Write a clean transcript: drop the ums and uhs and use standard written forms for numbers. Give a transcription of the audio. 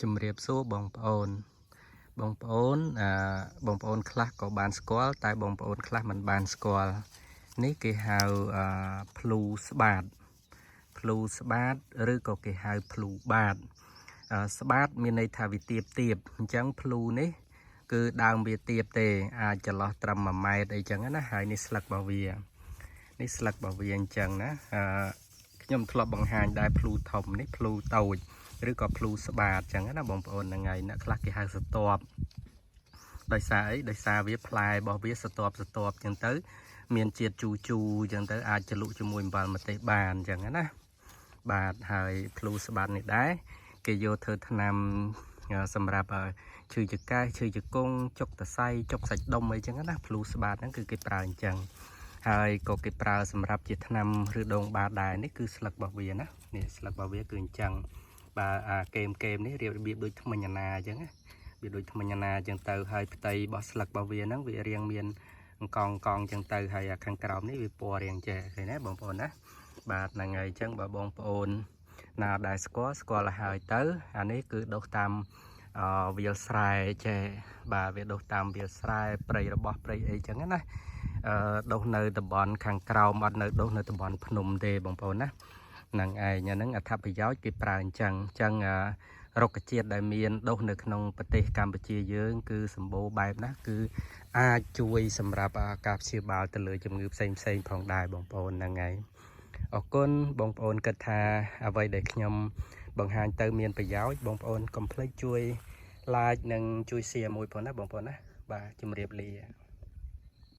ជំរាបសួរបងប្អូនបងប្អូនខ្លះក៏បានស្គាល់តែបងប្អូនខ្លះមិនបានស្គាល់នេះគេហៅភ្លូស្បាតឬក៏គេហៅភ្លូបាតស្បាតមានន័យថាវាទៀបអញ្ចឹងភ្លូនេះគឺដើមវាទៀបទេអាចចន្លោះត្រឹម1ម៉ែត្រអីចឹងណាហើយនេះស្លឹករបស់វាអញ្ចឹងណាខ្ញុំធ្លាប់បង្ហាញដែរភ្លូធំនេះភ្លូតូចឬក៏ភ្លូស្បាតចឹងណាបងប្អូនហ្នឹងហើយអ្នកខ្លះគេហៅស្ទាប់ដោយសារអីដោយសារវាផ្លែរបស់វាស្ទាប់ចឹងទៅមានជាតិជូរចឹងទៅអាចចលុកជាមួយអំបិលម្ទេសបានចឹងណាបាទហើយភ្លូស្បាតនេះដែរគេយកធ្វើថ្នាំសម្រាប់ឈឺចង្កេះឈឺជង្គង់ចុកសរសៃចុកសាច់ដុំអីចឹងណាភ្លូស្បាតហ្នឹងគឺគេប្រើអញ្ចឹងហើយក៏គេប្រើសម្រាប់ជាថ្នាំឬដងបាតដែរនេះគឺស្លឹករបស់វាណានេះស្លឹករបស់វាគឺអញ្ចឹងបាទគែមនេះរបៀបដូចថ្មិញអាណាអញ្ចឹងណាវាដូចថ្មិញអាណាអញ្ចឹងទៅហើយផ្ទៃរបស់ស្លឹករបស់វាហ្នឹងវារាងមានកង់អញ្ចឹងទៅហើយខាងក្រោមនេះវាពណ៌រាងចេះឃើញណាបងប្អូនណាបាទហ្នឹងហើយអញ្ចឹងបើបងប្អូនណាដែលស្គាល់ឲ្យហើយទៅអានេះគឺដុះតាមវាលស្រែចេះបាទវាដុះតាមវាលស្រែព្រៃរបស់ព្រៃអីចឹងណាដុះនៅតំបន់ខាងក្រោមអត់នៅដុះនៅតំបន់ភ្នំទេបងប្អូនណាហ្នឹងឯងហ្នឹងអត្ថប្រយោជន៍គេប្រើអញ្ចឹងរុក្ខជាតិដែលមានដុះនៅក្នុងប្រទេសកម្ពុជាយើងគឺសម្បូរបែបណាគឺអាចជួយសម្រាប់ការព្យាបាលទៅលើជំងឺផ្សេងផងដែរបងប្អូនហ្នឹងហើយអរគុណបងប្អូនគិតថាអ្វីដែលខ្ញុំបង្ហាញទៅមានប្រយោជន៍បងប្អូនកុំភ្លេចជួយ like និងជួយ share មួយផងណាបងប្អូនណាបាទជម្រាបលា